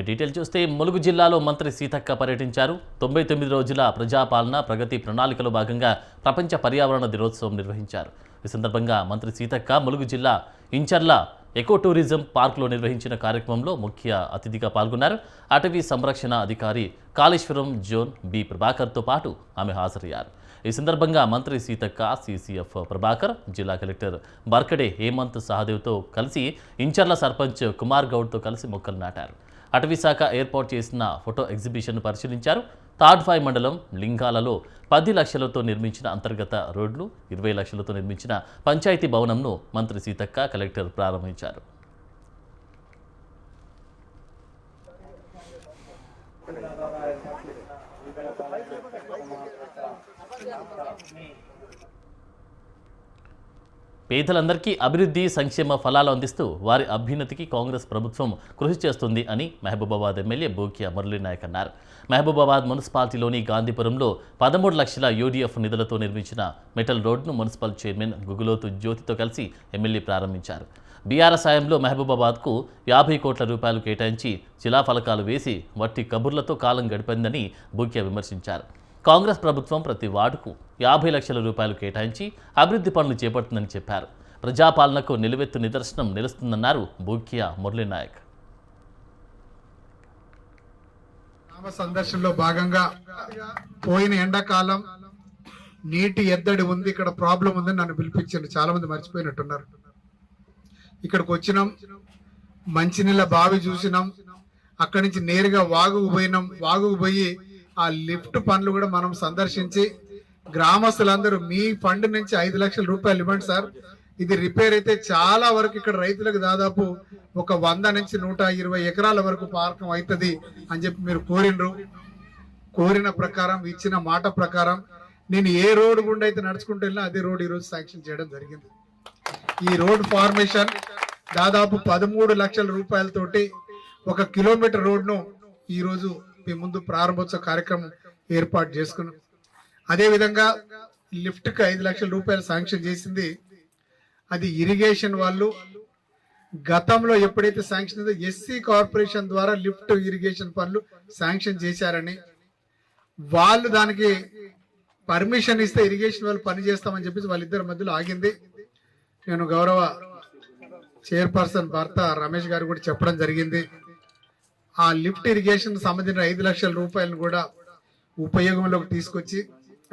Detail చూస్తే ములుగు జిల్లాలో మంత్రి సీతక్క పర్యటించారు. 99 రోజుల ప్రజాపాలన ప్రగతి ప్రణాళికలో భాగంగా ప్రపంచ పర్యావరణ దినోత్సవం నిర్వహించారు. ఈ సందర్భంగా మంత్రి సీతక్క ములుగు జిల్లా ఇంచర్ల ఎకో టూరిజం పార్కులో నిర్వహించిన కార్యక్రమంలో ముఖ్య అతిథిగా పాల్గొన్నారు. అటవీ సంరక్షణ అధికారి కాళేశ్వరం జోన్ బి ప్రభాకర్తో పాటు ఆమె హాజరయ్యారు. ఈ సందర్భంగా మంత్రి సీతక్క, సిసిఎఫ్ ప్రభాకర్, జిల్లా కలెక్టర్ బర్కడే హేమంత్ సహదేవ్తో కలిసి ఇంచర్ల సర్పంచ్ కుమార్ గౌడ్తో కలిసి మొక్కలు నాటారు. అటవీ శాఖ ఏర్పాటు చేసిన ఫోటో ఎగ్జిబిషన్ పరిశీలించారు. తాడ్ఫాయ్ మండలం లింగాలలో 10 లక్షలతో నిర్మించిన అంతర్గత రోడ్లు, 20 లక్షలతో నిర్మించిన పంచాయతీ భవనంను మంత్రి సీతక్క, కలెక్టర్ ప్రారంభించారు. పేదలందరికీ అభివృద్ధి సంక్షేమ ఫలాలు అందిస్తూ వారి అభ్యున్నతికి కాంగ్రెస్ ప్రభుత్వం కృషి చేస్తుంది అని మహబూబాబాద్ ఎమ్మెల్యే బూక్యా మురళీనాయక్ అన్నారు. మహబూబాబాద్ మున్సిపాలిటీలోని గాంధీపురంలో 13 లక్షల యూడీఎఫ్ నిధులతో నిర్మించిన మెటల్ రోడ్ను మున్సిపల్ చైర్మన్ గుగులోతు జ్యోతితో కలిసి ఎమ్మెల్యే ప్రారంభించారు. బీఆర్ఎస్ హయాంలో మహబూబాబాద్కు 50 కోట్ల రూపాయలు కేటాయించి శిలాఫలకాలు వేసి వట్టి కబుర్లతో కాలం గడిపిందని బూక్యా విమర్శించారు. కాంగ్రెస్ ప్రభుత్వం ప్రతి వార్డుకు 50 లక్షల రూపాయలు కేటాయించి అభివృద్ధి పనులు చేపడుతుందని చెప్పారు. ప్రజాపాలనకు నిలువెత్తు నిదర్శనం నిలుస్తుందన్నారు బూక్యా మురళీనాయక్. సందర్శనలో భాగంగా పోయిన ఎండాకాలం నీటి ఎద్దడి ఉంది, ఇక్కడ ప్రాబ్లం ఉందని నన్ను పిలిపించారు. చాలా మంది మర్చిపోయినట్టున్నారు. ఇక్కడికి వచ్చినాం, మంచినీళ్ళ బావి చూసినాం, అక్కడి నుంచి నేరుగా వాగుకు పోయినాం. వాగుకు పోయి ఆ లిఫ్ట్ పనులు కూడా మనం సందర్శించి గ్రామస్తులందరూ మీ ఫండ్ నుంచి 5 లక్షల రూపాయలు ఇవ్వండి సార్, ఇది రిపేర్ అయితే చాలా వరకు ఇక్కడ రైతులకు దాదాపు ఒక 100 నుంచి 120 ఎకరాల వరకు పార్కం అవుతుంది అని చెప్పి మీరు కోరిన ప్రకారం, ఇచ్చిన మాట ప్రకారం నేను ఏ రోడ్డు గుండా అయితే నడుచుకుంటూ వెళ్ళినా అదే రోడ్ ఈరోజు శాంక్షన్ చేయడం జరిగింది. ఈ రోడ్ ఫార్మేషన్ దాదాపు 13 లక్షల రూపాయలతోటి 1 కిలోమీటర్ రోడ్ను ఈరోజు మీ ముందు ప్రారంభోత్సవ కార్యక్రమం ఏర్పాటు చేసుకున్నాం. అదేవిధంగా లిఫ్ట్కి 5 లక్షల రూపాయలు శాంక్షన్ చేసింది. అది ఇరిగేషన్ వాళ్ళు గతంలో ఎప్పుడైతే శాంక్షన్ అయిందో ఎస్సీ కార్పొరేషన్ ద్వారా లిఫ్ట్ ఇరిగేషన్ పనులు శాంక్షన్ చేశారని, వాళ్ళు దానికి పర్మిషన్ ఇస్తే ఇరిగేషన్ వాళ్ళు పని చేస్తామని చెప్పేసి వాళ్ళిద్దరి మధ్యలో ఆగింది. నేను గౌరవ చైర్పర్సన్ భర్త రమేష్ గారు కూడా చెప్పడం జరిగింది. ఆ లిఫ్ట్ ఇరిగేషన్ సంబంధించిన 5 లక్షల రూపాయలను కూడా ఉపయోగంలోకి తీసుకొచ్చి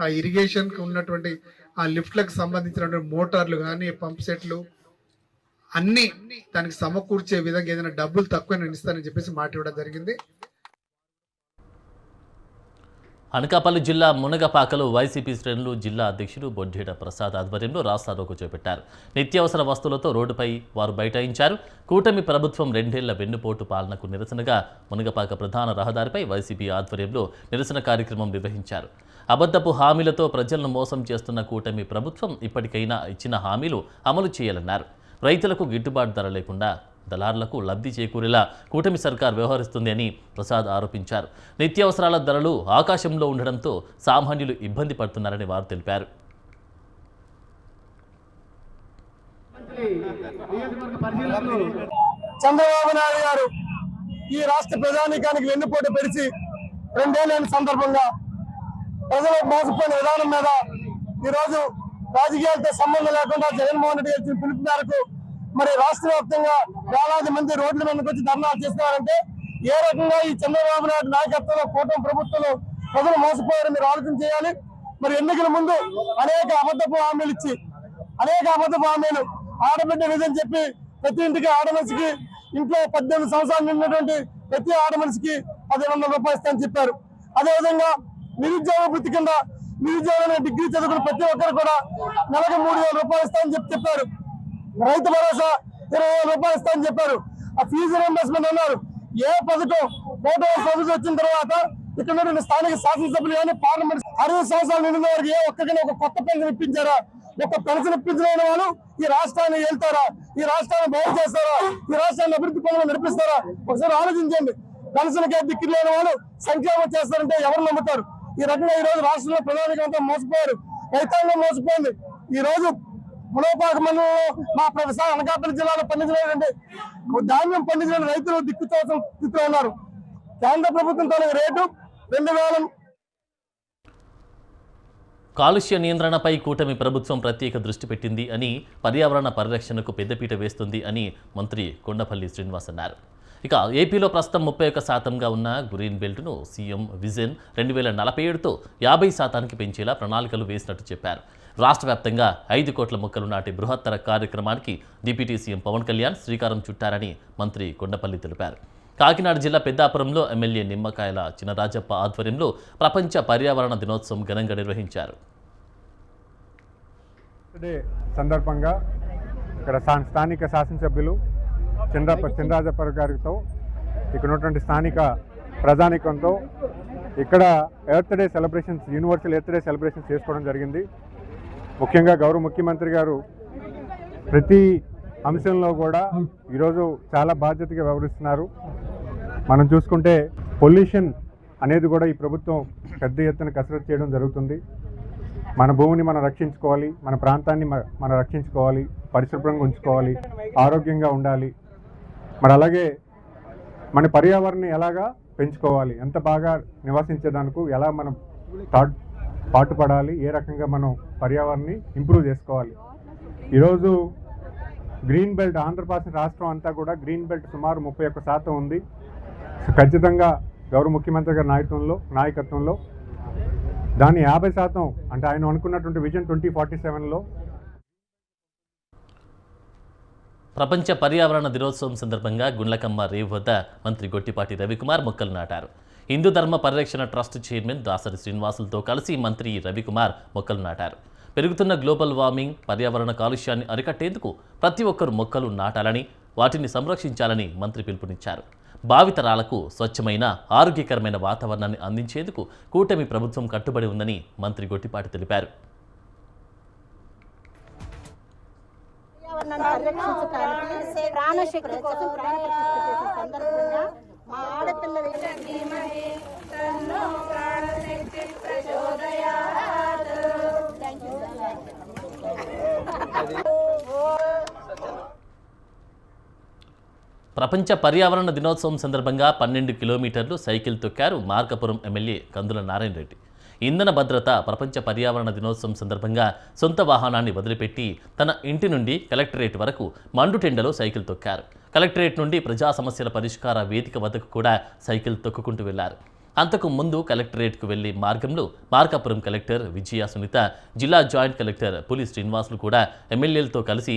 ఆ ఇరిగేషన్కి ఉన్నటువంటి ఆ లిఫ్ట్లకు సంబంధించినటువంటి మోటార్లు కానీ, పంప్ సెట్లు అన్ని దానికి సమకూర్చే విధంగా ఏదైనా డబ్బులు తక్కువ నేను ఇస్తానని చెప్పేసి మాట ఇవ్వడం జరిగింది. అనకాపల్లి జిల్లా మునగపాకలో వైసీపీ శ్రేణులు జిల్లా అధ్యక్షుడు బొడ్డేట ప్రసాద్ ఆధ్వర్యంలో రాస్తారోకో చేపట్టారు. నిత్యావసర వస్తువులతో రోడ్డుపై వారు బైఠాయించారు. కూటమి ప్రభుత్వం 2 ఏళ్ల వెన్నుపోటు పాలనకు నిరసనగా మునగపాక ప్రధాన రహదారిపై వైసీపీ ఆధ్వర్యంలో నిరసన కార్యక్రమం నిర్వహించారు. అబద్ధపు హామీలతో ప్రజలను మోసం చేస్తున్న కూటమి ప్రభుత్వం ఇప్పటికైనా ఇచ్చిన హామీలు అమలు చేయాలన్నారు. రైతులకు గిట్టుబాటు ధర లేకుండా దళారులకు లబ్ధి చేకూరేలా కూటమి సర్కార్ వ్యవహరిస్తుంది అని ప్రసాద్ ఆరోపించారు. నిత్యావసరాల ధరలు ఆకాశంలో ఉండడంతో సామాన్యులు ఇబ్బంది పడుతున్నారని వారు తెలిపారు. చంద్రబాబు నాయుడు గారు ఈ రాష్ట్ర ప్రజానీకానికి వెన్నుపోటు పెడిచి 2 ఏళ్ళైన సందర్భంగా ప్రజలకు మోసపోయిన విధానం మీద ఈరోజు రాజకీయాలతో సంబంధం లేకుండా జగన్మోహన్ రెడ్డి గారి పిలుపు మేరకు మరి రాష్ట్ర వ్యాప్తంగా వేలాది మంది రోడ్ల మీదకి వచ్చి ధర్నాలు చేస్తున్నారంటే ఏ రకంగా ఈ చంద్రబాబు నాయుడు నాయకత్వంలో కూటమి ప్రభుత్వంలో ప్రజలు మోసపోయారు మీరు ఆలోచన చేయాలి. మరి ఎన్నికల ముందు అనేక అబద్ధపు హామీలు ఇచ్చి ఆడబిడ్డ విధని చెప్పి ప్రతి ఇంటికి ఆడమనిషికి ఇంట్లో 18 సంవత్సరాలు నిన్నటువంటి ప్రతి ఆడమనిషికి 1,100 రూపాయలు ఇస్తామని చెప్పారు. అదేవిధంగా నిరుద్యోగ వృత్తి కింద నిరుద్యోగ డిగ్రీ చదువుకున్న ప్రతి ఒక్కరు కూడా నెలకు 3,000 రూపాయలు ఇస్తామని చెప్పారు. రైతు భరోసా 20,000 రూపాయలు ఇస్తామని చెప్పారు. ఆ ఫీజు రియంబర్స్మెంట్ అన్నారు. ఏ పథకం ప్రభుత్వం వచ్చిన తర్వాత ఇక్కడ స్థానిక శాసనసభ్యులు కానీ పార్లమెంట్ 60 సంవత్సరాలు నిండిన వారికి ఏ ఒక్కరికైనా ఒక కొత్త పెన్షన్ ఇప్పించారా? ఒక పెన్షన్ ఇప్పించిన వాళ్ళు ఈ రాష్ట్రాన్ని వెళ్తారా? ఈ రాష్ట్రాన్ని బాగు చేస్తారా? ఈ రాష్ట్రాన్ని అభివృద్ధి పనులు నడిపిస్తారా? ఒకసారి ఆలోచించండి. పెన్షన్కే దిక్కు లేని వాళ్ళు సంక్షేమం చేస్తారంటే ఎవరు నమ్ముతారు? ఈ రకంగా ఈ రోజు రాష్ట్రంలో ప్రధానికంతా మోసపోయారు, రైతాంగం మోసపోయింది. ఈ రోజు మునగపాక మండలంలో మా అనకాపల్లి జిల్లాలో పండించినటువంటి ధాన్యం పండించిన రైతులు దిక్కుతోసం స్థితిలో ఉన్నారు. కేంద్ర ప్రభుత్వం తాలూకు రేటు 2000. కాలుష్య నియంత్రణపై కూటమి ప్రభుత్వం ప్రత్యేక దృష్టి పెట్టింది అని, పర్యావరణ పరిరక్షణకు పెద్దపీట వేస్తుంది అని మంత్రి కొండపల్లి శ్రీనివాస్ అన్నారు. ఇక ఏపీలో ప్రస్తుతం 31% ఉన్న గ్రీన్ బెల్ట్ను సీఎం విజన్ 2047తో 50% పెంచేలా ప్రణాళికలు వేసినట్టు చెప్పారు. రాష్ట్ర వ్యాప్తంగా 5 కోట్ల మొక్కలు నాటి బృహత్తర కార్యక్రమానికి డిప్యూటీ సీఎం పవన్ కళ్యాణ్ శ్రీకారం చుట్టారని మంత్రి కొండపల్లి తెలిపారు. కాకినాడ జిల్లా పెద్దాపురంలో ఎమ్మెల్యే నిమ్మకాయల చినరాజప్ప ఆధ్వర్యంలో ప్రపంచ పర్యావరణ దినోత్సవం ఘనంగా నిర్వహించారు. సందర్భంగా ఇక్కడ స్థానిక శాసనసభ్యులు చినరాజప్ప గారితో ఇక్కడ ఉన్నటువంటి స్థానిక ప్రజానికంతో ఇక్కడ earth day celebrations, universal earth day celebrations చేసుకోవడం జరిగింది. ముఖ్యంగా గౌరవ ముఖ్యమంత్రి గారు ప్రతి అంశంలో కూడా ఈరోజు చాలా బాధ్యతగా వ్యవహరిస్తున్నారు. మనం చూసుకుంటే పొల్యూషన్ అనేది కూడా ఈ ప్రభుత్వం పెద్ద ఎత్తున కసరత్తు చేయడం జరుగుతుంది. మన భూమిని మనం రక్షించుకోవాలి, మన ప్రాంతాన్ని మనం రక్షించుకోవాలి, పరిశుభ్రంగా ఉంచుకోవాలి, ఆరోగ్యంగా ఉండాలి. మరి అలాగే మన పర్యావరణాన్ని ఎలాగా పెంచుకోవాలి, ఎంత బాగా నివసించేదానికి ఎలా మనం పాటుపడాలి, ఏ రకంగా మనం పర్యావరణాన్ని ఇంప్రూవ్ చేసుకోవాలి. ఈరోజు గ్రీన్ బెల్ట్ ఆంధ్రప్రదేశ్ రాష్ట్రం అంతా కూడా గ్రీన్ బెల్ట్ సుమారు 31% ఉంది. ఖచ్చితంగా గౌరవ ముఖ్యమంత్రి గారి నాయకత్వంలో దాన్ని 50% అంటే ఆయన అనుకున్నటువంటి విజన్ 2047లో. ప్రపంచ పర్యావరణ దినోత్సవం సందర్భంగా గుండ్లకమ్మ రేవు వద్ద మంత్రి గొట్టిపాటి రవికుమార్ మొక్కలు నాటారు. హిందూ ధర్మ పరిరక్షణ ట్రస్ట్ చైర్మన్ దాసరి శ్రీనివాసులతో కలిసి మంత్రి రవికుమార్ మొక్కలు నాటారు. పెరుగుతున్న గ్లోబల్ వార్మింగ్, పర్యావరణ కాలుష్యాన్ని అరికట్టేందుకు ప్రతి ఒక్కరూ మొక్కలు నాటాలని, వాటిని సంరక్షించాలని మంత్రి పిలుపునిచ్చారు. భావితరాలకు స్వచ్ఛమైన, ఆరోగ్యకరమైన వాతావరణాన్ని అందించేందుకు కూటమి ప్రభుత్వం కట్టుబడి ఉందని మంత్రి గొట్టిపాటి తెలిపారు. ప్రపంచ పర్యావరణ దినోత్సవం సందర్భంగా 12 కిలోమీటర్లు సైకిల్ తొక్కారు మార్కాపురం ఎమ్మెల్యే కందుల నారాయణ రెడ్డి. ఇంధన భద్రత, ప్రపంచ పర్యావరణ దినోత్సవం సందర్భంగా సొంత వాహనాన్ని వదిలిపెట్టి తన ఇంటి నుండి కలెక్టరేట్ వరకు మండుటెండలో సైకిల్ తొక్కారు. కలెక్టరేట్ నుండి ప్రజా సమస్యల పరిష్కార వేదిక వద్దకు కూడా సైకిల్ తొక్కుకుంటూ వెళ్లారు. అంతకు ముందు కలెక్టరేట్కు వెళ్లే మార్గంలో మార్కాపురం కలెక్టర్ విజయ సునీత, జిల్లా జాయింట్ కలెక్టర్ పులి శ్రీనివాసులు కూడా ఎమ్మెల్యేలతో కలిసి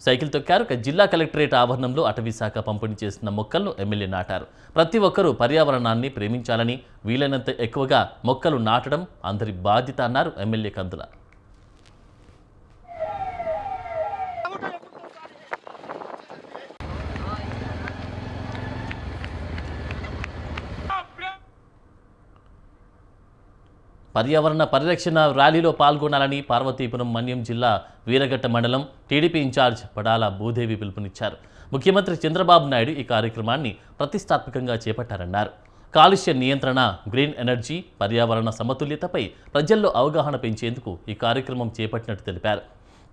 సైకిల్ తొక్కారు. జిల్లా కలెక్టరేట్ ఆవరణంలో అటవీ శాఖ పంపిణీ చేసిన మొక్కలను ఎమ్మెల్యే నాటారు. ప్రతి ఒక్కరూ పర్యావరణాన్ని ప్రేమించాలని, వీలైనంత ఎక్కువగా మొక్కలు నాటడం అందరి బాధ్యత అన్నారు ఎమ్మెల్యే కందుల. పర్యావరణ పరిరక్షణ ర్యాలీలో పాల్గొనాలని పార్వతీపురం మన్యం జిల్లా వీరఘట్ట మండలం టీడీపీ ఇన్ఛార్జ్ పడాల భూదేవి పిలుపునిచ్చారు. ముఖ్యమంత్రి చంద్రబాబు నాయుడు ఈ కార్యక్రమాన్ని ప్రతిష్టాత్మకంగా చేపట్టారన్నారు. కాలుష్య నియంత్రణ, గ్రీన్ ఎనర్జీ, పర్యావరణ సమతుల్యతపై ప్రజల్లో అవగాహన పెంచేందుకు ఈ కార్యక్రమం చేపట్టినట్టు తెలిపారు.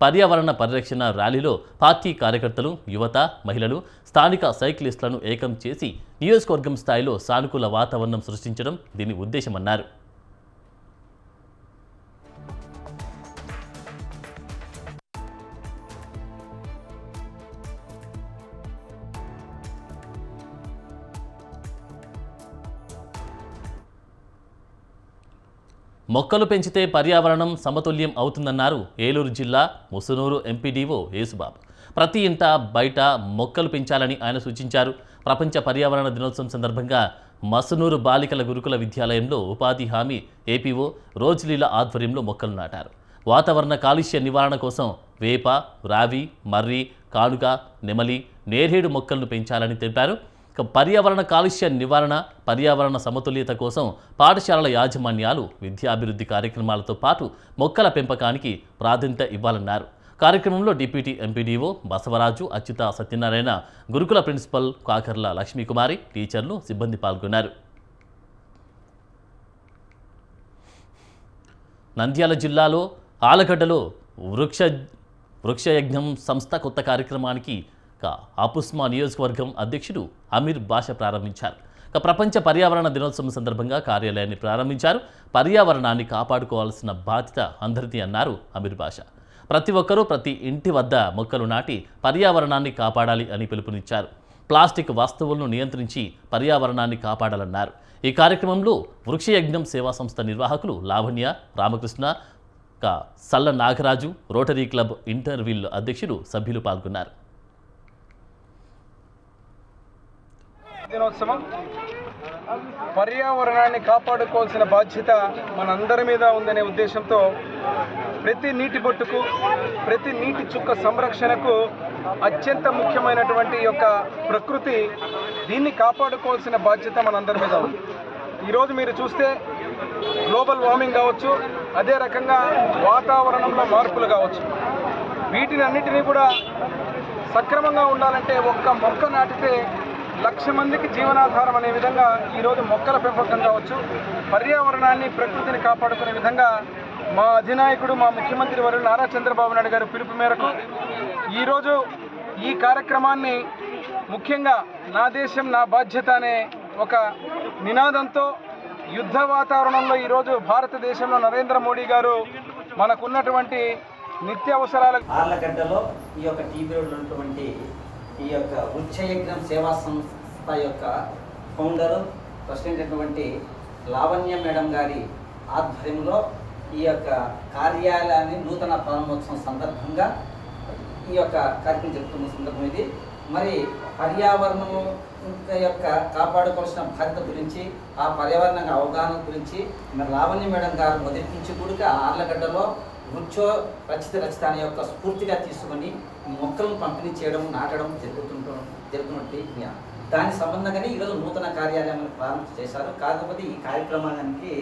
పర్యావరణ పరిరక్షణ ర్యాలీలో పార్టీ కార్యకర్తలు, యువత, మహిళలు, స్థానిక సైక్లిస్టులను ఏకం చేసి నియోజకవర్గం స్థాయిలో సానుకూల వాతావరణం సృష్టించడం దీని ఉద్దేశమన్నారు. మొక్కలు పెంచితే పర్యావరణం సమతుల్యం అవుతుందన్నారు ఏలూరు జిల్లా ముసునూరు ఎంపీడీఓ యేసుబాబు. ప్రతి ఇంట బయట మొక్కలు పెంచాలని ఆయన సూచించారు. ప్రపంచ పర్యావరణ దినోత్సవం సందర్భంగా మసునూరు బాలికల గురుకుల విద్యాలయంలో ఉపాధి హామీ ఏపీఓ రోజులీల ఆధ్వర్యంలో మొక్కలు నాటారు. వాతావరణ కాలుష్య నివారణ కోసం వేప, రావి, మర్రి, కానుక, నెమలి, నేరేడు మొక్కలను పెంచాలని తెలిపారు. పర్యావరణ కాలుష్య నివారణ, పర్యావరణ సమతుల్యత కోసం పాఠశాలల యాజమాన్యాలు విద్యాభివృద్ధి కార్యక్రమాలతో పాటు మొక్కల పెంపకానికి ప్రాధాన్యత ఇవ్వాలన్నారు. కార్యక్రమంలో డిప్యూటీ ఎంపీడీఓ బసవరాజు, అచ్యుత సత్యనారాయణ, గురుకుల ప్రిన్సిపల్ కాకర్ల లక్ష్మీకుమారి, టీచర్లు, సిబ్బంది పాల్గొన్నారు. నంద్యాల జిల్లాలో ఆలగడ్డలో వృక్షయజ్ఞం సంస్థ కొత్త కార్యక్రమానికి ఆపుస్మా నియోజకవర్గం అధ్యక్షుడు అమీర్ బాషా ప్రారంభించారు. ప్రపంచ పర్యావరణ దినోత్సవం సందర్భంగా కార్యాలయాన్ని ప్రారంభించారు. పర్యావరణాన్ని కాపాడుకోవాల్సిన బాధ్యత అందరిది అన్నారు అమీర్ బాషా. ప్రతి ఒక్కరూ ప్రతి ఇంటి వద్ద మొక్కలు నాటి పర్యావరణాన్ని కాపాడాలి అని పిలుపునిచ్చారు. ప్లాస్టిక్ వస్తువులను నియంత్రించి పర్యావరణాన్ని కాపాడాలన్నారు. ఈ కార్యక్రమంలో వృక్షయజ్ఞం సేవా సంస్థ నిర్వాహకులు లావణ్య, రామకృష్ణ, సల్ల నాగరాజు, రోటరీ క్లబ్ ఇంటర్విల్ అధ్యక్షులు, సభ్యులు పాల్గొన్నారు. దినోత్సవం పర్యావరణాన్ని కాపాడుకోవాల్సిన బాధ్యత మనందరి మీద ఉందనే ఉద్దేశంతో ప్రతి నీటి బొట్టుకు, ప్రతి నీటి చుక్క సంరక్షణకు అత్యంత ముఖ్యమైనటువంటి యొక్క ప్రకృతి, దీన్ని కాపాడుకోవాల్సిన బాధ్యత మనందరి మీద ఉంది. ఈరోజు మీరు చూస్తే గ్లోబల్ వార్మింగ్ కావచ్చు, అదే రకంగా వాతావరణంలో మార్పులు కావచ్చు, వీటిని అన్నిటినీ కూడా సక్రమంగా ఉండాలంటే ఒక్క మొక్క నాటితే 1,00,000 మందికి జీవనాధారం అనే విధంగా ఈరోజు మొక్కల పెంపకం కావచ్చు, పర్యావరణాన్ని, ప్రకృతిని కాపాడుకునే విధంగా మా అధినాయకుడు, మా ముఖ్యమంత్రి వర్యులు నారా చంద్రబాబు నాయుడు గారి పిలుపు మేరకు ఈరోజు ఈ కార్యక్రమాన్ని ముఖ్యంగా నా దేశం నా బాధ్యత అనే ఒక నినాదంతో యుద్ధ వాతావరణంలో ఈరోజు భారతదేశంలో నరేంద్ర మోడీ గారు మనకున్నటువంటి నిత్యావసరాల ఆర్లగడ్డలో ఈ యొక్క టీబీ రోడ్లో ఉన్నటువంటి ఈ యొక్క వృక్షయజ్ఞం సేవా సంస్థ యొక్క ఫౌండరు, ప్రెసిడెంట్ అయినటువంటి లావణ్య మేడం గారి ఆధ్వర్యంలో ఈ యొక్క కార్యాలయాన్ని నూతన ప్రారంభోత్సవం సందర్భంగా ఈ యొక్క కార్యక్రమం జరుపుతున్న సందర్భం ఇది. మరి పర్యావరణం యొక్క కాపాడుకోవాల్సిన బాధ్యత గురించి, ఆ పర్యావరణ అవగాహన గురించి మరి లావణ్య మేడం గారు మొదటి నుంచి కూడా ఆర్లగడ్డలో వృక్షో రచిత అనే యొక్క స్ఫూర్తిగా తీసుకొని మొక్కలను పంపిణీ చేయడం, నాటడం జరుగుతున్నట్టు దాని సంబంధంగానే ఈరోజు నూతన కార్యాలయం ప్రారంభం చేశారు. కాకపోతే ఈ కార్యక్రమానికి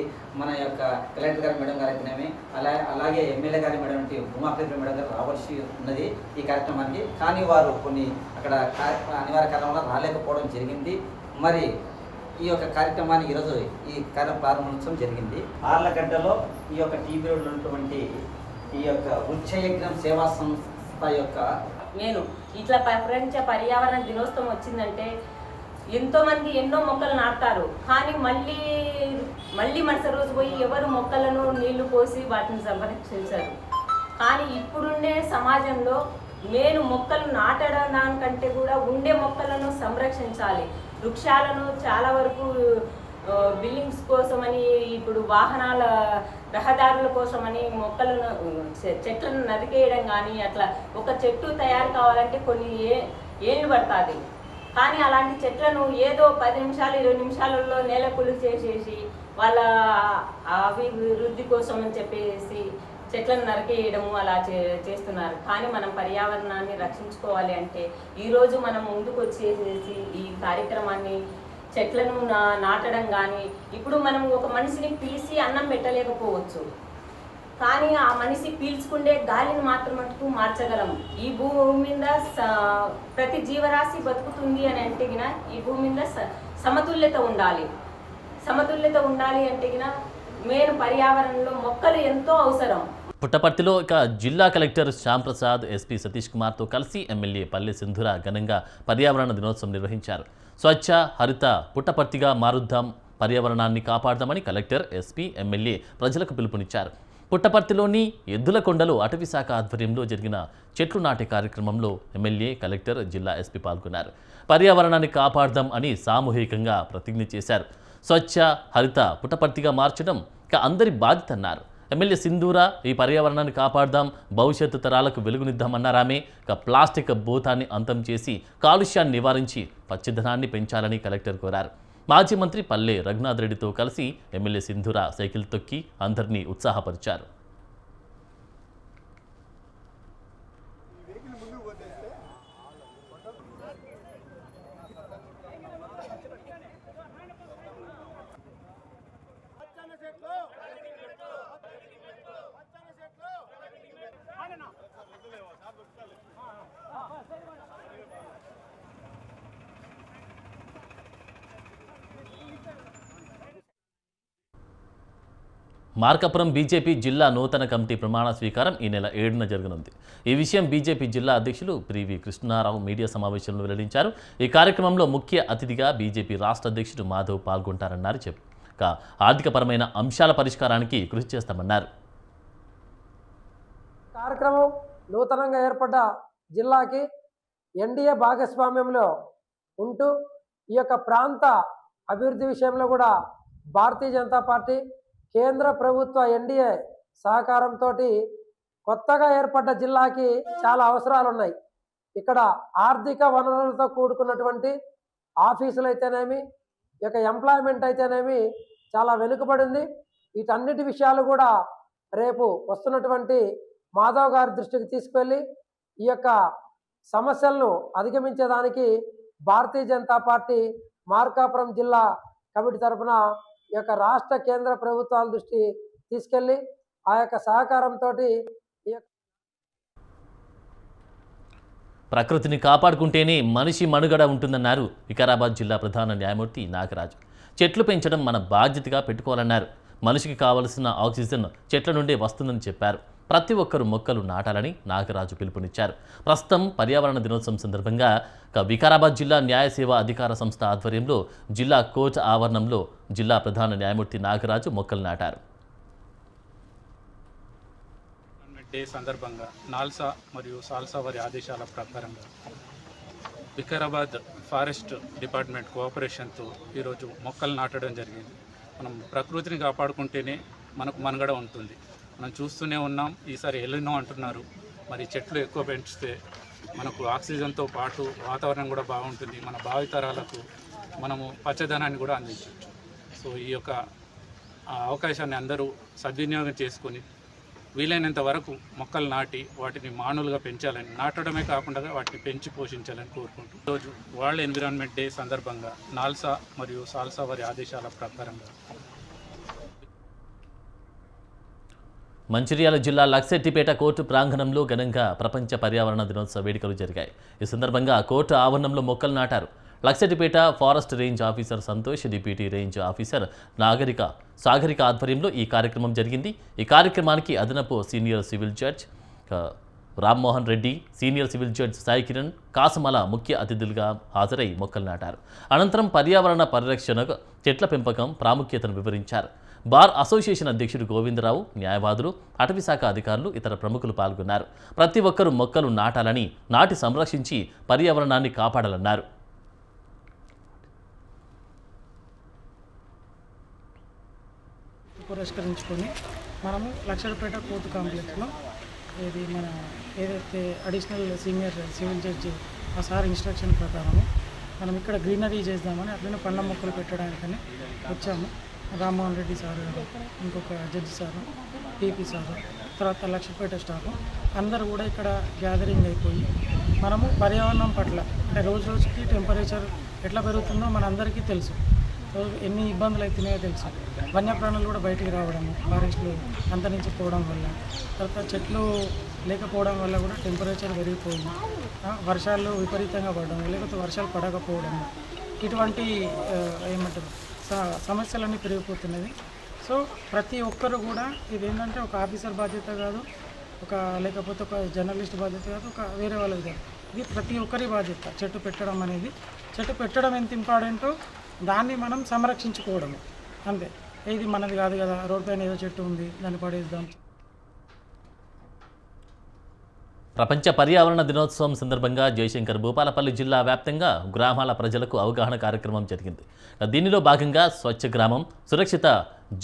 మన యొక్క కలెక్టర్ గారి మేడం గారు అయితేనేమి, అలాగే ఎమ్మెల్యే గారి మేడం అంటే ఉమాప్రియ మేడం గారు రావాల్సి ఉన్నది ఈ కార్యక్రమానికి. కానీ వారు కొన్ని అక్కడ అనివార్య కారణం వల్ల రాలేకపోవడం జరిగింది. మరి ఈ యొక్క కార్యక్రమాన్ని ఈరోజు ఈ ప్రారంభోత్సవం జరిగింది. ఆర్లగడ్డలో ఈ యొక్క టీబీ రోడ్లో ఉన్నటువంటి ఈ యొక్క వృక్షయజ్ఞం సేవా సంస్థ యొక్క నేను ఇట్లా ప్రపంచ పర్యావరణ దినోత్సవం వచ్చిందంటే ఎంతోమంది ఎన్నో మొక్కలు నాటుతారు, కానీ మళ్ళీ మరుసటి రోజు పోయి ఎవరు మొక్కలను నీళ్లు పోసి వాటిని సంరక్షించారు. కానీ ఇప్పుడుండే సమాజంలో నేను మొక్కలు నాటడానికంటే కూడా ఉండే మొక్కలను సంరక్షించాలి. వృక్షాలను చాలా వరకు బిల్డింగ్స్ కోసమని, ఇప్పుడు వాహనాల రహదారుల కోసమని మొక్కలను, చెట్లను నరికేయడం కానీ, అట్లా ఒక చెట్టు తయారు కావాలంటే కొన్ని ఏళ్ళు పడుతుంది. కానీ అలాంటి చెట్లను ఏదో 10 నిమిషాలు 20 నిమిషాలలో నేలకులు చేసేసి వాళ్ళ అభివృద్ధి కోసం అని చెప్పేసి చెట్లను నరికేయడము అలా చేస్తున్నారు. కానీ మనం పర్యావరణాన్ని రక్షించుకోవాలి అంటే ఈరోజు మనం ముందుకు వచ్చేసేసి ఈ కార్యక్రమాన్ని చెట్లను నాటడం కానీ, ఇప్పుడు మనం ఒక మనిషిని పిలిచి అన్నం పెట్టలేకపోవచ్చు, కానీ ఆ మనిషి పీల్చుకుండే గాలిని మాత్రమటుకు మార్చగలం. ఈ భూమి మీద ప్రతి జీవరాశి బతుకుతుంది అని అంటే గిన ఈ భూమి మీద సమతుల్యత ఉండాలి. సమతుల్యత ఉండాలి అంటే గిన మెయిన్ పర్యావరణంలో మొక్కలు ఎంతో అవసరం. పుట్టపర్తిలో జిల్లా కలెక్టర్ శ్యాంప్రసాద్, ఎస్పీ సతీష్ కుమార్తో కలిసి ఎమ్మెల్యే పల్లె సింధూర ఘనంగా పర్యావరణ దినోత్సవం నిర్వహించారు. స్వచ్ఛ హరిత పుట్టపర్తిగా మారుద్దాం, పర్యావరణాన్ని కాపాడదామని కలెక్టర్, ఎస్పీ, ఎమ్మెల్యే ప్రజలకు పిలుపునిచ్చారు. పుట్టపర్తిలోని ఎద్దుల కొండలో అటవీ శాఖ ఆధ్వర్యంలో జరిగిన చెట్లు నాటే కార్యక్రమంలో ఎమ్మెల్యే, కలెక్టర్, జిల్లా ఎస్పీ పాల్గొన్నారు. పర్యావరణాన్ని కాపాడదాం అని సామూహికంగా ప్రతిజ్ఞ చేశారు. స్వచ్ఛ హరిత పుట్టపర్తిగా మార్చడం అందరి బాధ్యత అన్నారు. ఎమ్మెల్యే సింధూర ఈ పర్యావరణాన్ని కాపాడదాం, భవిష్యత్తు తరాలకు వెలుగునిద్దామన్నారామె. ప్లాస్టిక్ భూతాన్ని అంతం చేసి కాలుష్యాన్ని నివారించి పచ్చదనాన్ని పెంచాలని కలెక్టర్ కోరారు. మాజీ మంత్రి పల్లె రఘునాథ్ రెడ్డితో కలిసి ఎమ్మెల్యే సింధూర సైకిల్ తొక్కి అందరినీ ఉత్సాహపరిచారు. మార్కాపురం బీజేపీ జిల్లా నూతన కమిటీ ప్రమాణ స్వీకారం ఈ నెల 7న జరగనుంది. ఈ విషయం బీజేపీ జిల్లా అధ్యక్షులు పివి కృష్ణారావు మీడియా సమావేశంలో వెల్లడించారు. ఈ కార్యక్రమంలో ముఖ్య అతిథిగా బీజేపీ రాష్ట్ర అధ్యక్షుడు మాధవ్ పాల్గొంటారన్నారు. ఆర్థికపరమైన అంశాల పరిష్కారానికి కృషి చేస్తామన్నారు. కార్యక్రమం నూతనంగా ఏర్పడ్డ జిల్లాకి ఎన్డీఏ భాగస్వామ్యంలో ఉంటూ ఈ యొక్క ప్రాంత అభివృద్ధి విషయంలో కూడా భారతీయ జనతా పార్టీ కేంద్ర ప్రభుత్వ ఎన్డీఏ సహకారంతో కొత్తగా ఏర్పడ్డ జిల్లాకి చాలా అవసరాలు ఉన్నాయి. ఇక్కడ ఆర్థిక వనరులతో కూడుకున్నటువంటి ఆఫీసులు అయితేనేమి, ఈ యొక్క ఎంప్లాయ్మెంట్ అయితేనేమి చాలా వెనుకబడింది. వీటన్నిటి విషయాలు కూడా రేపు వస్తున్నటువంటి మాధవ్ గారి దృష్టికి తీసుకెళ్ళి ఈ యొక్క సమస్యలను అధిగమించేదానికి భారతీయ జనతా పార్టీ మార్కాపురం జిల్లా కమిటీ తరఫున ఈ యొక్క రాష్ట్ర కేంద్ర ప్రభుత్వాల దృష్టి తీసుకెళ్ళి ఆ యొక్క సహకారంతో ప్రకృతిని కాపాడుకుంటేనే మనిషి మనుగడ ఉంటుందన్నారు వికారాబాద్ జిల్లా ప్రధాన న్యాయమూర్తి నాగరాజు. చెట్లు పెంచడం మన బాధ్యతగా పెట్టుకోవాలన్నారు. మనిషికి కావలసిన ఆక్సిజన్ చెట్ల నుండే వస్తుందని చెప్పారు. ప్రతి ఒక్కరూ మొక్కలు నాటాలని నాగరాజు పిలుపునిచ్చారు. ప్రస్తుతం పర్యావరణ దినోత్సవం సందర్భంగా వికారాబాద్ జిల్లా న్యాయ సేవా అధికార సంస్థ ఆధ్వర్యంలో జిల్లా కోర్టు ఆవరణంలో జిల్లా ప్రధాన న్యాయమూర్తి నాగరాజు మొక్కలు నాటారు. డే సందర్భంగా నాల్సా మరియు సాల్సా వారి ఆదేశాల ప్రకారంగా వికారాబాద్ ఫారెస్ట్ డిపార్ట్మెంట్ కోఆపరేషన్తో ఈరోజు మొక్కలు నాటడం జరిగింది. మనం ప్రకృతిని కాపాడుకుంటేనే మనకు మనుగడ ఉంటుంది. మనం చూస్తూనే ఉన్నాం, ఈసారి ఎల్లినో అంటున్నారు. మరి చెట్లు ఎక్కువ పెంచితే మనకు ఆక్సిజన్తో పాటు వాతావరణం కూడా బాగుంటుంది. మన భావితరాలకు మనము పచ్చదనాన్ని కూడా అందించవచ్చు. సో ఈ యొక్క అవకాశాన్ని అందరూ సద్వినియోగం చేసుకొని వీలైనంత వరకు మొక్కలు నాటి వాటిని మానులుగా పెంచాలని, నాటడమే కాకుండా వాటిని పెంచి పోషించాలని కోరుకుంటూ ఈరోజు వరల్డ్ ఎన్విరాన్మెంట్ డే సందర్భంగా నాల్సా మరియు సాల్సా వారి ఆదేశాల ప్రకారంగా మంచిర్యాల జిల్లా లక్సెట్టిపేట కోర్టు ప్రాంగణంలో ఘనంగా ప్రపంచ పర్యావరణ దినోత్సవ వేడుకలు జరిగాయి. ఈ సందర్భంగా కోర్టు ఆవరణంలో మొక్కలు నాటారు. Luxettipet forest range officer Santosh, deputy range officer Sagarika ఆధ్వర్యంలో ఈ కార్యక్రమం జరిగింది. ఈ కార్యక్రమానికి అదనపు senior civil judge Rammohan Reddy, senior civil judge Sai Kiran, కాసమల ముఖ్య అతిథులుగా హాజరై మొక్కలు నాటారు. అనంతరం పర్యావరణ పరిరక్షణకు చెట్ల పెంపకం ప్రాముఖ్యతను వివరించారు. బార్ అసోసియేషన్ అధ్యక్షుడు గోవిందరావు, న్యాయవాదులు, అటవీశాఖ అధికారులు, ఇతర ప్రముఖులు పాల్గొన్నారు. ప్రతి ఒక్కరూ మొక్కలు నాటాలని, నాటి సంరక్షించి పర్యావరణాన్ని కాపాడాలన్నారు. పురస్కరించుకొని మనము లక్షలపేట కోర్టు కాంప్లెక్స్లో ఏదైతే అడిషనల్ సీనియర్ సివిల్ జడ్జి ఆ సార్ ఇన్స్ట్రక్షన్ ప్రకారము మనం ఇక్కడ గ్రీనరీ చేద్దామని అట్లనే పండ్ల మొక్కలు పెట్టడానికని వచ్చాము. రామ్మోహన్ రెడ్డి సార్ గారు, ఇంకొక జడ్జి సారు, పీపీ సారు, తర్వాత లక్షపేట స్టాఫ్ అందరూ కూడా ఇక్కడ గ్యాదరింగ్ అయిపోయి మనము పర్యావరణం పట్ల అంటే రోజు రోజుకి టెంపరేచర్ ఎట్లా పెరుగుతుందో మనందరికీ తెలుసు. ఎన్ని ఇబ్బందులు అవుతున్నాయో తెలుసు. వన్యప్రాణులు కూడా బయటికి రావడము, ఫారెస్ట్లు అంతరించిపోవడం వల్ల, తర్వాత చెట్లు లేకపోవడం వల్ల కూడా టెంపరేచర్ పెరిగిపోయింది. వర్షాలు విపరీతంగా పడడం, లేకపోతే వర్షాలు పడకపోవడం, ఇటువంటి ఏమంటారు సమస్యలన్నీ పెరిగిపోతున్నది. సో ప్రతి ఒక్కరు కూడా ఇదేంటంటే ఒక ఆఫీసర్ బాధ్యత కాదు, లేకపోతే ఒక జర్నలిస్ట్ బాధ్యత కాదు, వేరే వాళ్ళది కాదు. ఇది ప్రతి ఒక్కరి బాధ్యత. చెట్టు పెట్టడం అనేది, చెట్టు పెట్టడం ఎంత ఇంపార్టెంటో దాన్ని మనం సంరక్షించుకోవడము అంతే. ఇది మనది కాదు కదా, రోడ్ పైన ఏదో చెట్టు ఉంది దాన్ని పడేద్దాం. ప్రపంచ పర్యావరణ దినోత్సవం సందర్భంగా జయశంకర్ భూపాలపల్లి జిల్లా వ్యాప్తంగా గ్రామాల ప్రజలకు అవగాహన కార్యక్రమం జరిగింది. దీనిలో భాగంగా స్వచ్ఛ గ్రామం, సురక్షిత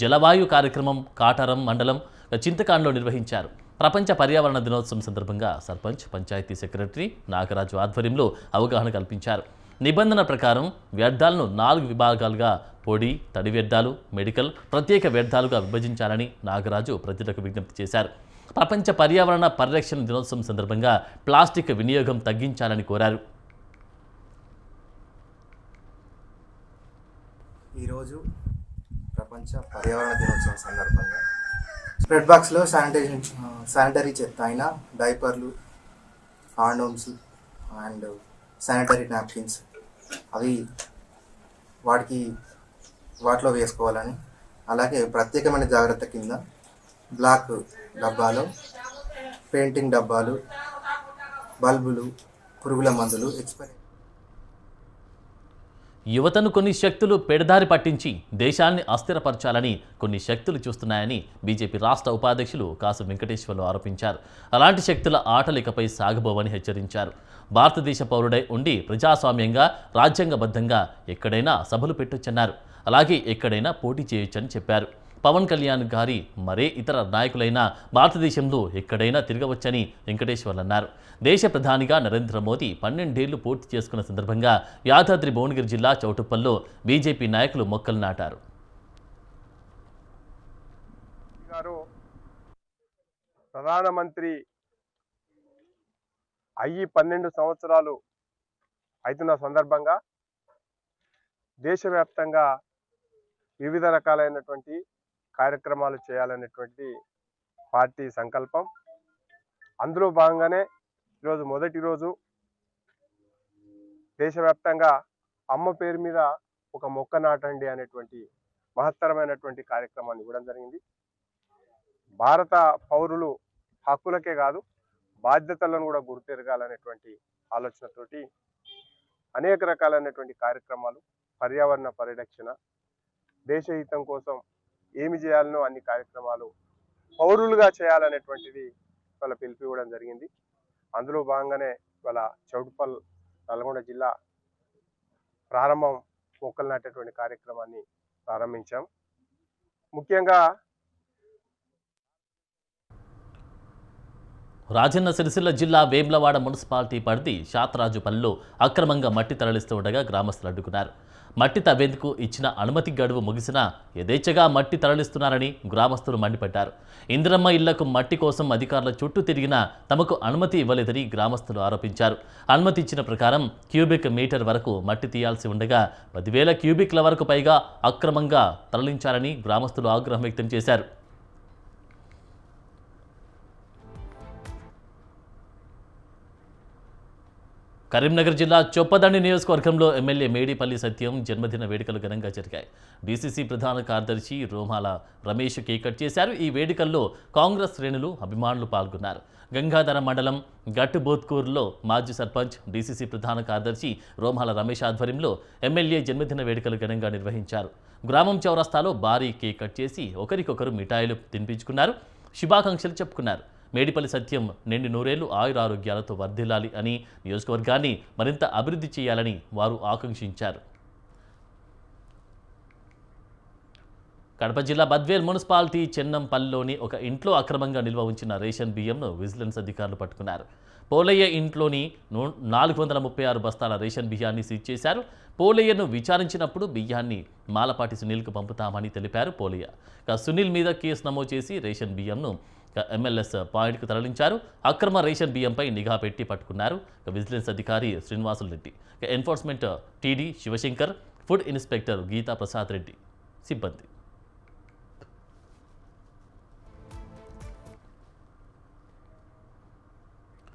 జలవాయు కార్యక్రమం కాటారం మండలం చింతకాండ్లో నిర్వహించారు. ప్రపంచ పర్యావరణ దినోత్సవం సందర్భంగా సర్పంచ్, పంచాయతీ సెక్రటరీ నాగరాజు ఆధ్వర్యంలో అవగాహన కల్పించారు. నిబంధన ప్రకారం వ్యర్థాలను 4 విభాగాలుగా పొడి, తడి వ్యర్థాలు, మెడికల్, ప్రత్యేక వ్యర్థాలుగా విభజించాలని నాగరాజు ప్రజలకు విజ్ఞప్తి చేశారు. ప్రపంచ పర్యావరణ పరిరక్షణ దినోత్సవం సందర్భంగా ప్లాస్టిక్ వినియోగం తగ్గించాలని కోరారు. ఈరోజు ప్రపంచ పర్యావరణ దినోత్సవం సందర్భంగా స్ప్రెడ్ బాక్స్లో శానిటరీ చెత్త అయిన డైపర్లు, కాండోమ్స్ అండ్ శానిటరీ నాప్కిన్స్ అవి వాటిలో వేసుకోవాలని అలాగే ప్రత్యేకమైన జాగ్రత్త కింద బ్లాక్ డబ్బాలు, పెయింటింగ్ డబ్బాలు, బల్బులు, పురుగుల మందులు ఎక్స్పైరీ. యువతను కొన్ని శక్తులు పెడదారి పట్టించి దేశాన్ని అస్థిరపరచాలని కొన్ని శక్తులు చూస్తున్నాయని బీజేపీ రాష్ట్ర ఉపాధ్యక్షులు కాసు వెంకటేశ్వర్లు ఆరోపించారు. అలాంటి శక్తుల ఆటలికపై సాగబోవని హెచ్చరించారు. భారతదేశ పౌరుడై ఉండి ప్రజాస్వామ్యంగా రాజ్యాంగబద్ధంగా ఎక్కడైనా సభలు పెట్టొచ్చన్నారు. అలాగే ఎక్కడైనా పోటీ చేయొచ్చని చెప్పారు. పవన్ కళ్యాణ్ గారి మరే ఇతర నాయకులైనా భారతదేశంలో ఎక్కడైనా తిరగవచ్చని వెంకటేశ్వర్లు అన్నారు. దేశ ప్రధానిగా నరేంద్ర మోదీ 12 ఏళ్లు పూర్తి చేసుకున్న సందర్భంగా యాదాద్రి భువనగిరి జిల్లా చౌటుప్పల్లో బీజేపీ నాయకులు మొక్కలు నాటారు. ప్రధానమంత్రి అయ్యి 12 సంవత్సరాలు అవుతున్న సందర్భంగా దేశవ్యాప్తంగా వివిధ రకాలైనటువంటి కార్యక్రమాలు చేయాలనేటువంటి పార్టీ సంకల్పం. అందులో భాగంగానే ఈరోజు మొదటి రోజు దేశవ్యాప్తంగా అమ్మ పేరు మీద ఒక మొక్క నాటండి అనేటువంటి మహత్తరమైనటువంటి కార్యక్రమాన్ని ఇవ్వడం జరిగింది. భారత పౌరులు హక్కులకే కాదు బాధ్యతలను కూడా గుర్తెరగాలనేటువంటి ఆలోచనతోటి అనేక రకాలైనటువంటి కార్యక్రమాలు, పర్యావరణ పరిరక్షణ, దేశహితం కోసం ఏమి చేయాలనో అన్ని కార్యక్రమాలు పౌరులుగా చేయాలనేటువంటిది వాళ్ళ పిలుపు ఇవ్వడం జరిగింది. అందులో భాగంగానే వాళ్ళ చౌటుప్పల్ నల్గొండ జిల్లా ప్రారంభం మొక్కలు నాటేటువంటి కార్యక్రమాన్ని ప్రారంభించాం. ముఖ్యంగా రాజన్న సిరిసిల్ల జిల్లా వేములవాడ మున్సిపాలిటీ పరిధి శాతరాజుపల్లిలో అక్రమంగా మట్టి తరలిస్తూ ఉండగా గ్రామస్తులు అడ్డుకున్నారు. మట్టి తవ్వేందుకు ఇచ్చిన అనుమతి గడువు ముగిసినా యథేచ్ఛగా మట్టి తరలిస్తున్నారని గ్రామస్తులు మండిపడ్డారు. ఇందిరమ్మ ఇళ్లకు మట్టి కోసం అధికారుల చుట్టూ తిరిగినా తమకు అనుమతి ఇవ్వలేదని గ్రామస్తులు ఆరోపించారు. అనుమతి ఇచ్చిన ప్రకారం క్యూబిక్ మీటర్ వరకు మట్టి తీయాల్సి ఉండగా 10,000 క్యూబిక్ల వరకు పైగా అక్రమంగా తరలించారని గ్రామస్తులు ఆగ్రహం వ్యక్తం చేశారు. కరీంనగర్ జిల్లా చొప్పదండి నియోజకవర్గంలో ఎమ్మెల్యే మేడిపల్లి సత్యం జన్మదిన వేడుకలు ఘనంగా జరిగాయి. డీసీసీ ప్రధాన కార్యదర్శి రోమాల రమేష్ కేక్ కట్ చేశారు. ఈ వేడుకల్లో కాంగ్రెస్ శ్రేణులు, అభిమానులు పాల్గొన్నారు. గంగాధర మండలం గట్టుబోత్కూరులో మాజీ సర్పంచ్, డీసీసీ ప్రధాన కార్యదర్శి రోమాల రమేష్ ఆధ్వర్యంలో ఎమ్మెల్యే జన్మదిన వేడుకలు ఘనంగా నిర్వహించారు. గ్రామం చౌరస్తాలో భారీ కేక్ కట్ చేసి ఒకరికొకరు మిఠాయిలు తినిపించుకున్నారు, శుభాకాంక్షలు చెప్పుకున్నారు. మేడిపల్లి సత్యం నిండి నూరేళ్లు ఆయురారోగ్యాలతో వర్ధిల్లాలి అని, నియోజకవర్గాన్ని మరింత అభివృద్ధి చేయాలని వారు ఆకాంక్షించారు. కడప జిల్లా బద్వేల్ మున్సిపాలిటీ చెన్నంపల్లిలోని ఒక ఇంట్లో అక్రమంగా నిల్వ ఉంచిన రేషన్ బియ్యంను విజిలెన్స్ అధికారులు పట్టుకున్నారు. పోలయ్య ఇంట్లోని 436 బస్తాల రేషన్ బియ్యాన్ని సీజ్ చేశారు. పోలయ్యను విచారించినప్పుడు బియ్యాన్ని మాలపాటి సునీల్కు పంపుతామని తెలిపారు పోలయ్య. సునీల్ మీద కేసు నమోదు చేసి రేషన్ బియ్యంను ఎంఎల్ఎస్ పాయింట్కు తరలించారు. అక్రమ రేషన్ బియ్యంపై నిఘా పెట్టి పట్టుకున్నారు విజిలెన్స్ అధికారి Srinivasulu Reddy, enforcement TD Sivasankar, food inspector Geetha Prasad Reddy సిబ్బంది.